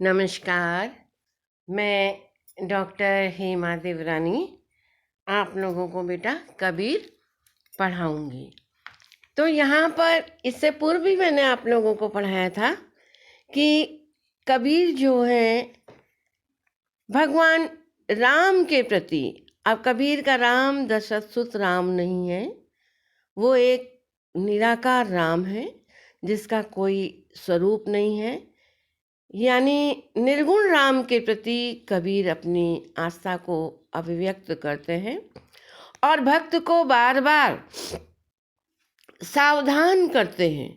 नमस्कार। मैं डॉक्टर हेमा देवरानी आप लोगों को बेटा कबीर पढ़ाऊंगी। तो यहाँ पर इससे पूर्व भी मैंने आप लोगों को पढ़ाया था कि कबीर जो है भगवान राम के प्रति, अब कबीर का राम दशरथ राम नहीं है, वो एक निराकार राम है जिसका कोई स्वरूप नहीं है। यानी निर्गुण राम के प्रति कबीर अपनी आस्था को अभिव्यक्त करते हैं और भक्त को बार बार सावधान करते हैं।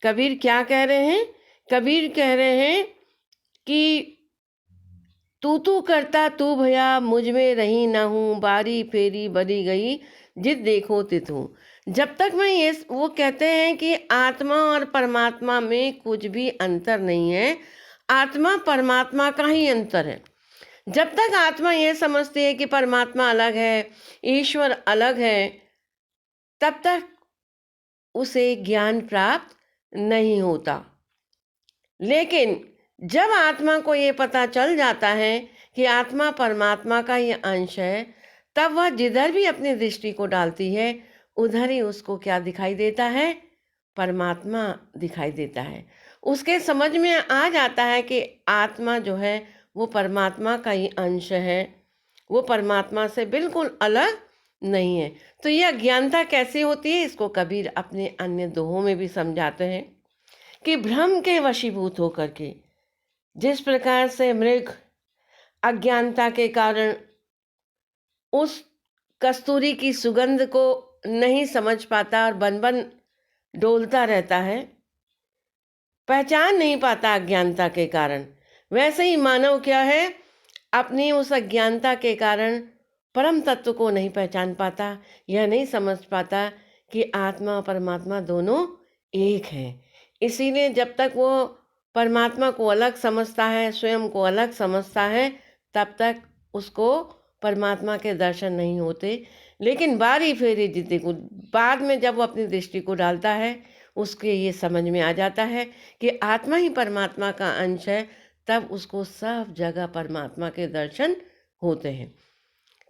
कबीर क्या कह रहे हैं? कबीर कह रहे हैं कि तू करता तू भया, मुझ में रही ना हूँ, बारी फेरी बरी गई, जित देखो तित हूँ। जब तक मैं ये, वो कहते हैं कि आत्मा और परमात्मा में कुछ भी अंतर नहीं है, आत्मा परमात्मा का ही अंतर है। जब तक आत्मा ये समझती है कि परमात्मा अलग है, ईश्वर अलग है, तब तक उसे ज्ञान प्राप्त नहीं होता। लेकिन जब आत्मा को ये पता चल जाता है कि आत्मा परमात्मा का ही अंश है, तब वह जिधर भी अपनी दृष्टि को डालती है उधर ही उसको क्या दिखाई देता है? परमात्मा दिखाई देता है। उसके समझ में आ जाता है कि आत्मा जो है वो परमात्मा का ही अंश है, वो परमात्मा से बिल्कुल अलग नहीं है। तो यह अज्ञानता कैसे होती है, इसको कबीर अपने अन्य दोहों में भी समझाते हैं कि भ्रम के वशीभूत होकर के, जिस प्रकार से मृग अज्ञानता के कारण उस कस्तूरी की सुगंध को नहीं समझ पाता और बन बन डोलता रहता है, पहचान नहीं पाता अज्ञानता के कारण, वैसे ही मानव क्या है, अपनी उस अज्ञानता के कारण परम तत्व को नहीं पहचान पाता, यह नहीं समझ पाता कि आत्मा और परमात्मा दोनों एक हैं। इसीलिए जब तक वो परमात्मा को अलग समझता है, स्वयं को अलग समझता है, तब तक उसको परमात्मा के दर्शन नहीं होते। लेकिन बारी फेरी जितने को बाद में जब वो अपनी दृष्टि को डालता है, उसके ये समझ में आ जाता है कि आत्मा ही परमात्मा का अंश है, तब उसको सब जगह परमात्मा के दर्शन होते हैं।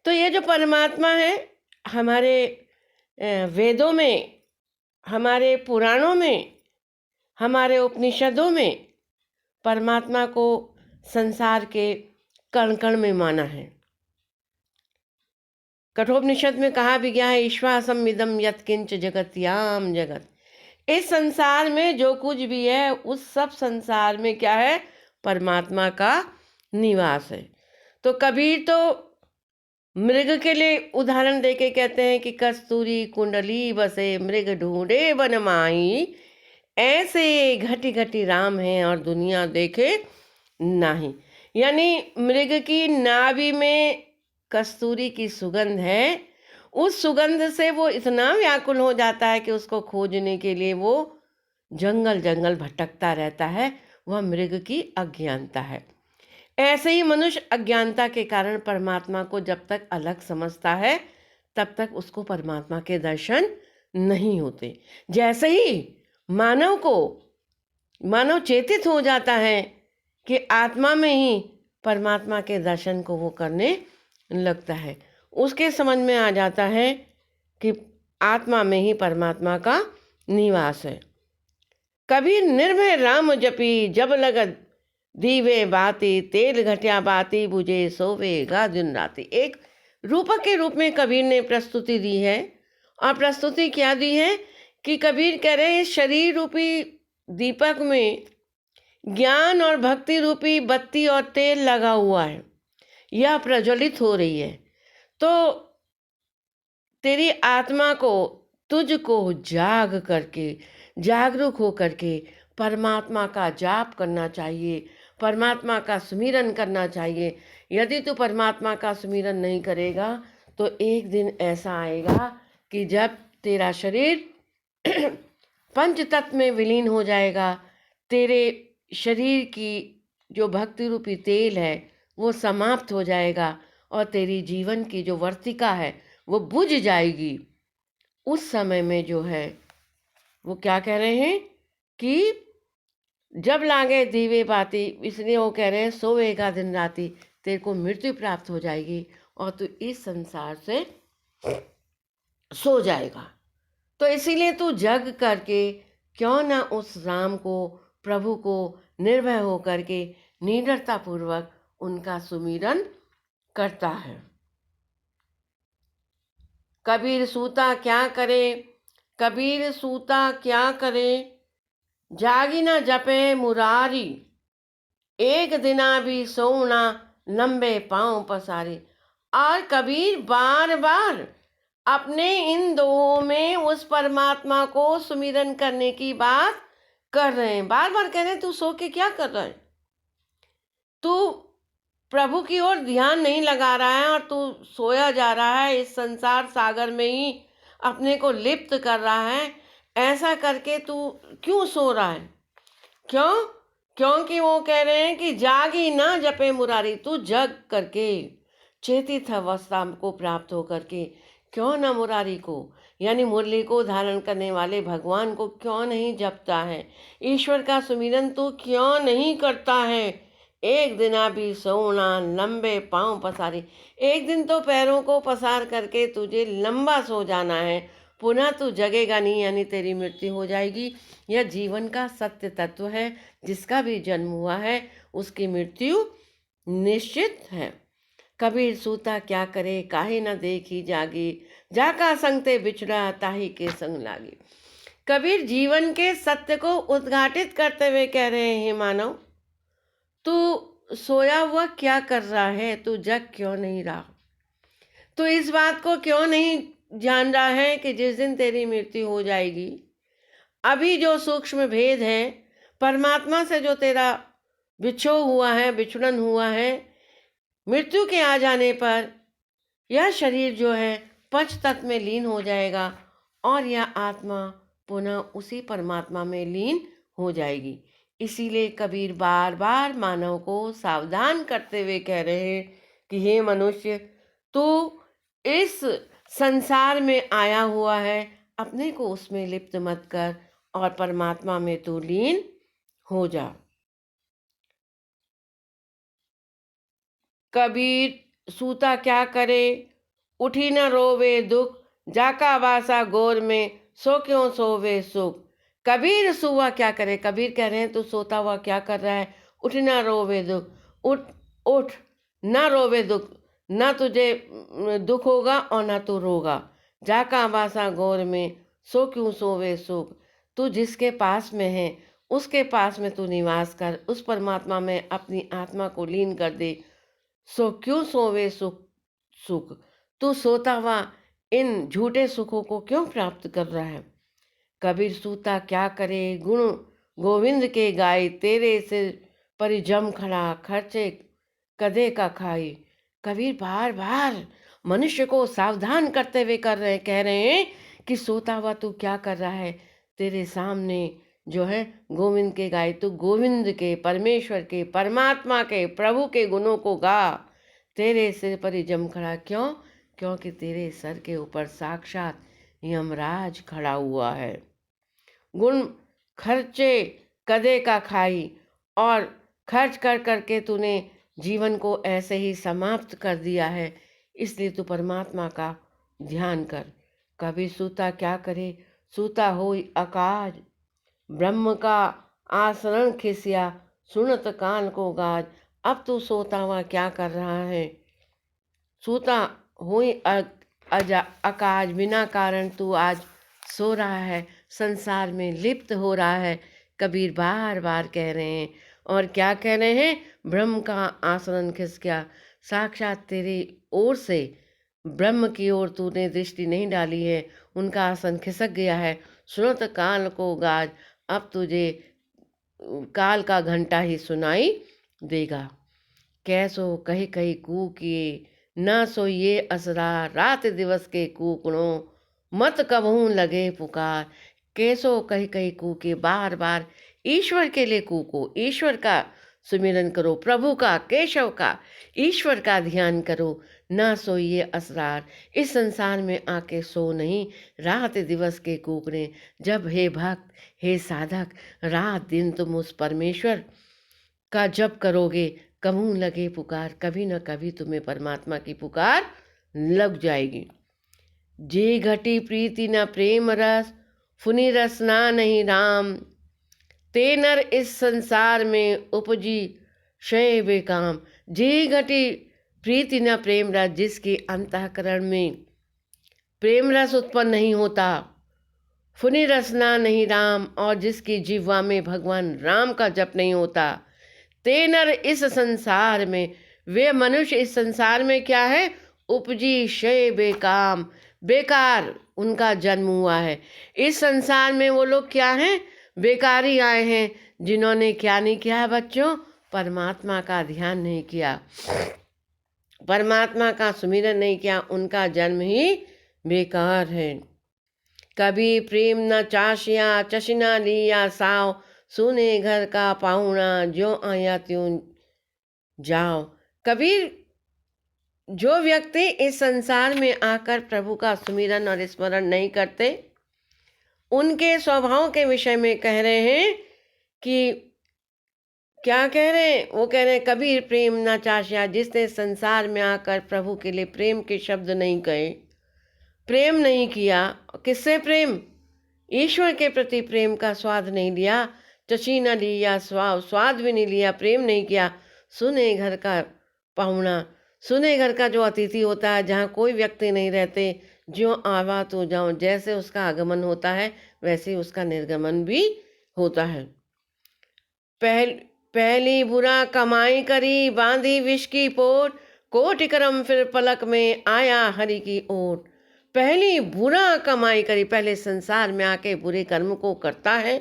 तो ये जो परमात्मा है, हमारे वेदों में, हमारे पुराणों में, हमारे उपनिषदों में परमात्मा को संसार के कण कण में माना है। कठोपनिषद में कहा भी गया है, ईश्वासम इदम यत्किंच जगत्याम जगत। इस संसार में जो कुछ भी है, उस सब संसार में क्या है? परमात्मा का निवास है। तो कबीर तो मृग के लिए उदाहरण देके कहते हैं कि कस्तूरी कुंडली बसे, मृग ढूंढे वन माई, ऐसे घटी घटी राम हैं और दुनिया देखे नहीं। यानी मृग की नाभि में कस्तूरी की सुगंध है, उस सुगंध से वो इतना व्याकुल हो जाता है कि उसको खोजने के लिए वो जंगल जंगल भटकता रहता है। वह मृग की अज्ञानता है। ऐसे ही मनुष्य अज्ञानता के कारण परमात्मा को जब तक अलग समझता है, तब तक उसको परमात्मा के दर्शन नहीं होते। जैसे ही मानव चेतित हो जाता है कि आत्मा में ही परमात्मा के दर्शन को वो करने लगता है, उसके समझ में आ जाता है कि आत्मा में ही परमात्मा का निवास है। कबीर निर्भय राम जपी, जब लगत दीवे बाती, तेल घटिया बाती, बुझे सोवेगा दिन राती। एक रूपक के रूप में कबीर ने प्रस्तुति दी है। और प्रस्तुति क्या दी है कि कबीर कह रहे हैं, शरीर रूपी दीपक में ज्ञान और भक्ति रूपी बत्ती और तेल लगा हुआ है, यह प्रज्वलित हो रही है। तो तेरी आत्मा को, तुझको जाग करके, जागरूक हो करके परमात्मा का जाप करना चाहिए, परमात्मा का सुमिरन करना चाहिए। यदि तू परमात्मा का सुमिरन नहीं करेगा तो एक दिन ऐसा आएगा कि जब तेरा शरीर पंच तत्व में विलीन हो जाएगा, तेरे शरीर की जो भक्ति रूपी तेल है वो समाप्त हो जाएगा और तेरी जीवन की जो वर्तिका है वो बुझ जाएगी। उस समय में जो है वो क्या कह रहे हैं कि जब लागे दीवे बाती, इसलिए वो कह रहे हैं सोएगा दिन राती, तेरे को मृत्यु प्राप्त हो जाएगी और तू इस संसार से सो जाएगा। तो इसीलिए तू जग करके क्यों ना उस राम को, प्रभु को निर्भय हो करके निडरता पूर्वक उनका सुमिरन करता है। कबीर सूता क्या करे, कबीर सूता क्या करे, जागी न जपे मुरारी, एक दिना भी सोना लंबे पांव पसारे। और कबीर बार बार अपने इन दोहों में उस परमात्मा को सुमिरन करने की बात कर रहे हैं। बार बार कह रहे हैं तू सो के क्या कर रहा है, तू प्रभु की ओर ध्यान नहीं लगा रहा है और तू सोया जा रहा है, इस संसार सागर में ही अपने को लिप्त कर रहा है। ऐसा करके तू क्यों सो रहा है? क्यों? क्योंकि वो कह रहे हैं कि जागी ना जपे मुरारी, तू जग करके चेतित अवस्था को प्राप्त हो करके क्यों ना मुरारी को, यानी मुरली को धारण करने वाले भगवान को क्यों नहीं जपता है? ईश्वर का सुमिरन तू क्यों नहीं करता है? एक दिना भी सोना लंबे पांव पसारी, एक दिन तो पैरों को पसार करके तुझे लंबा सो जाना है, पुनः तू जगेगा नहीं, यानी तेरी मृत्यु हो जाएगी। यह जीवन का सत्य तत्व है, जिसका भी जन्म हुआ है उसकी मृत्यु निश्चित है। कबीर सूता क्या करे, काहे न देखी जागी, जाका संगते बिछड़ा ताही के संग लागी। कबीर जीवन के सत्य को उद्घाटित करते हुए कह रहे हैं, मानव तू सोया हुआ क्या कर रहा है, तू जग क्यों नहीं रहा? तो इस बात को क्यों नहीं जान रहा है कि जिस दिन तेरी मृत्यु हो जाएगी, अभी जो सूक्ष्म भेद है, परमात्मा से जो तेरा बिछो हुआ है, बिछुड़न हुआ है, मृत्यु के आ जाने पर यह शरीर जो है पंच तत्व में लीन हो जाएगा और यह आत्मा पुनः उसी परमात्मा में लीन हो जाएगी। इसीलिए कबीर बार बार मानव को सावधान करते हुए कह रहे हैं कि हे मनुष्य, तू इस संसार में आया हुआ है, अपने को उसमें लिप्त मत कर और परमात्मा में तू लीन हो जा। कबीर सूता क्या करे, उठी न रोवे दुख, जाका वासा गोर में, सो क्यों सोवे सुख। कबीर सुआ क्या करे, कबीर कह रहे हैं तू सोता हुआ क्या कर रहा है, उठ ना रोवे दुख, उठ उठ ना रोवे दुख, ना तुझे दुख होगा और ना तू रोगा। जाका वासा गोर में, सो क्यों सोवे सुख। तू जिसके पास में है उसके पास में तू निवास कर, उस परमात्मा में अपनी आत्मा को लीन कर दे। सो क्यों सोवे सुख सुख, तू सोता हुआ इन झूठे सुखों को क्यों प्राप्त कर रहा है। कबीर सूता क्या करे, गुण गोविंद के गाय, तेरे सिर पर जम खड़ा, खर्चे कदे का खाई। कबीर बार बार मनुष्य को सावधान करते हुए कह रहे हैं कि सोता हुआ तू क्या कर रहा है, तेरे सामने जो है गोविंद के गाय, तू गोविंद के, परमेश्वर के, परमात्मा के, प्रभु के गुणों को गा। तेरे सिर पर जम खड़ा, क्यों? क्योंकि तेरे सर के ऊपर साक्षात यमराज खड़ा हुआ है। गुण खर्चे कदे का खाई, और खर्च कर करके तूने जीवन को ऐसे ही समाप्त कर दिया है, इसलिए तू परमात्मा का ध्यान कर। कभी सूता क्या करे, सूता होई अकाज, ब्रह्म का आसरण खिसिया, सुनत कान को गाज। अब तू सोता हुआ क्या कर रहा है, सूता हुई अकाज, बिना कारण तू आज सो रहा है, संसार में लिप्त हो रहा है। कबीर बार बार कह रहे हैं, और क्या कह रहे हैं, ब्रह्म का आसरण खिस गया, साक्षात तेरी ओर से ब्रह्म की ओर तूने दृष्टि नहीं डाली है, उनका आसन खिसक गया है। सुनत काल को गाज, अब तुझे काल का घंटा ही सुनाई देगा। कैसो कही कही कू किए, ना सो ये असरा, रात दिवस के कूकड़ों, मत कबहूँ लगे पुकार। कैसो कही कही कू के, बार बार ईश्वर के लिए कूको, ईश्वर का सुमिरन करो, प्रभु का, केशव का, ईश्वर का ध्यान करो, ना सोइए असरार। इस संसार में आके सो नहीं, रात दिवस के कूकने। जब हे भक्त, हे साधक, रात दिन तुम उस परमेश्वर का जप करोगे, कहूँ लगे पुकार, कभी न कभी तुम्हें परमात्मा की पुकार लग जाएगी। जे घटी प्रीति न प्रेम रस, फुनि रस ना नहीं राम। ते नर इस संसार में उपजी क्षय बेकाम। जे घटी प्रीति न प्रेम रस, जिसके अंतःकरण में प्रेम रस उत्पन्न नहीं होता, फुनि रसना नहीं राम, और जिसकी जिह्वा में भगवान राम का जप नहीं होता। ते नर इस संसार में, वे मनुष्य इस संसार में क्या है, उपजी क्षय बेकाम, बेकार उनका जन्म हुआ है। इस संसार में वो लोग क्या हैं, बेकारी आए हैं, जिन्होंने क्या नहीं किया है बच्चों, परमात्मा का ध्यान नहीं किया, परमात्मा का सुमिरन नहीं किया, उनका जन्म ही बेकार है। कभी प्रेम न चाशिया, चशिना लिया साव, सुने घर का पाहुणा, जो आया त्यों जाओ। कबीर, जो व्यक्ति इस संसार में आकर प्रभु का सुमिरन और स्मरण नहीं करते, उनके स्वभाव के विषय में कह रहे हैं कि क्या कह रहे हैं, वो कह रहे हैं कबीर प्रेम ना चाशिया, जिसने संसार में आकर प्रभु के लिए प्रेम के शब्द नहीं कहे, प्रेम नहीं किया। किससे प्रेम, ईश्वर के प्रति प्रेम का स्वाद नहीं लिया, चची न लिया स्वाद भी नहीं लिया, प्रेम नहीं किया। सुने घर का पाहुणा, सुने घर का जो अतिथि होता है, जहाँ कोई व्यक्ति नहीं रहते, जो आवा तो जाओ, जैसे उसका आगमन होता है वैसे उसका निर्गमन भी होता है। पहली बुरा कमाई करी, बांधी विष की पोट, कोटि कर्म फिर पलक में आया हरि की ओट। पहली बुरा कमाई करी, पहले संसार में आके बुरे कर्म को करता है,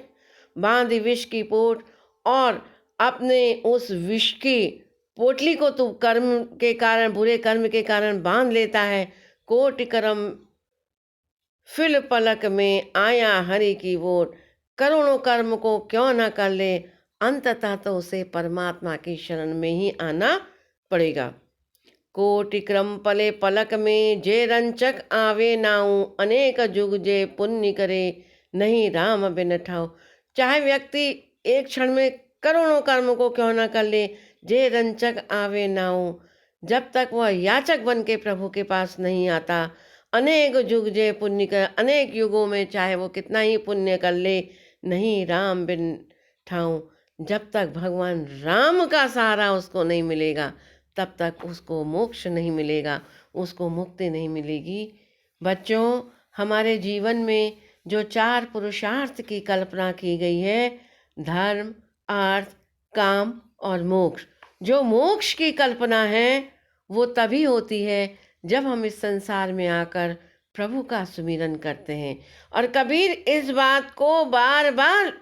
बांधी विष की पोट, और अपने उस विष की पोटली को तो कर्म के कारण, बुरे कर्म के कारण बांध लेता है। कोटि कर्म फिर पलक में आया हरि की ओट, करोड़ों कर्म को क्यों न कर ले, अंततः तो उसे परमात्मा की शरण में ही आना पड़ेगा। कोटि क्रम पले पलक में, जे रंचक आवे नाऊ, अनेक जुग जे पुण्य करे, नहीं राम बिन ठाऊ। चाहे व्यक्ति एक क्षण में करोड़ों कर्म को क्यों न कर ले, जे रंचक आवे नाऊ, जब तक वह याचक बन के प्रभु के पास नहीं आता, अनेक जुग जे पुण्य कर, अनेक युगों में चाहे वो कितना ही पुण्य कर ले, नहीं राम बिन ठाऊ, जब तक भगवान राम का सहारा उसको नहीं मिलेगा, तब तक उसको मोक्ष नहीं मिलेगा, उसको मुक्ति नहीं मिलेगी। बच्चों, हमारे जीवन में जो 4 पुरुषार्थ की कल्पना की गई है, धर्म, अर्थ, काम और मोक्ष, जो मोक्ष की कल्पना है वो तभी होती है जब हम इस संसार में आकर प्रभु का सुमिरन करते हैं। और कबीर इस बात को बार बार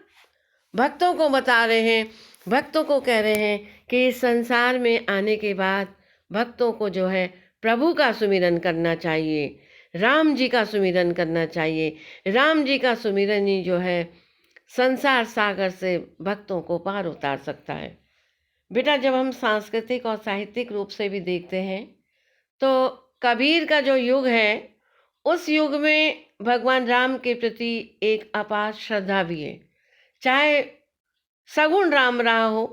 भक्तों को बता रहे हैं, भक्तों को कह रहे हैं कि इस संसार में आने के बाद भक्तों को जो है प्रभु का सुमिरन करना चाहिए, राम जी का सुमिरन करना चाहिए। राम जी का सुमिरन ही जो है संसार सागर से भक्तों को पार उतार सकता है। बेटा, जब हम सांस्कृतिक और साहित्यिक रूप से भी देखते हैं तो कबीर का जो युग है, उस युग में भगवान राम के प्रति एक अपार श्रद्धा भी है। चाहे सगुण राम रहा हो,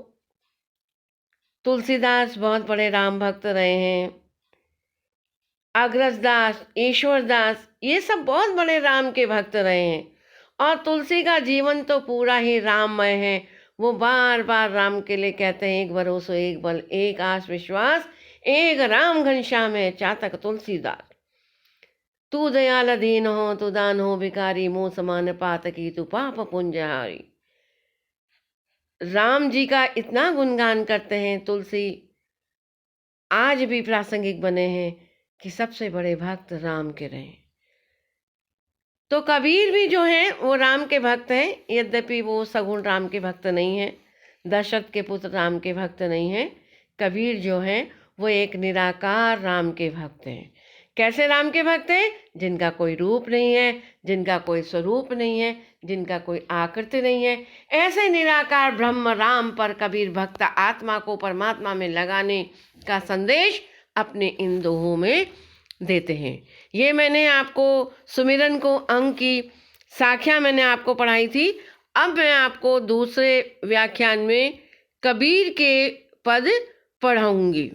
तुलसीदास बहुत बड़े राम भक्त रहे हैं, अग्रजदास, ईश्वरदास, ये सब बहुत बड़े राम के भक्त रहे हैं। और तुलसी का जीवन तो पूरा ही राममय है। वो बार बार राम के लिए कहते हैं, एक भरोसो एक बल, एक आस विश्वास, एक राम घनश्याम है चातक तुलसीदास। तू दयाल दीन हो, तू दान हो भिखारी, मुँह समान पातकी, तू पाप पुंजहारी। राम जी का इतना गुणगान करते हैं तुलसी, आज भी प्रासंगिक बने हैं कि सबसे बड़े भक्त राम के रहे। तो कबीर भी जो हैं वो राम के भक्त हैं, यद्यपि वो सगुण राम के भक्त नहीं हैं, दशरथ के पुत्र राम के भक्त नहीं हैं। कबीर जो हैं वो एक निराकार राम के भक्त हैं। कैसे राम के भक्त हैं? जिनका कोई रूप नहीं है, जिनका कोई स्वरूप नहीं है, जिनका कोई आकृति नहीं है। ऐसे निराकार ब्रह्म राम पर कबीर भक्त आत्मा को परमात्मा में लगाने का संदेश अपने इन दोहों में देते हैं। ये मैंने आपको सुमिरन को अंग की साख्या मैंने आपको पढ़ाई थी। अब मैं आपको दूसरे व्याख्यान में कबीर के पद पढ़ाऊंगी।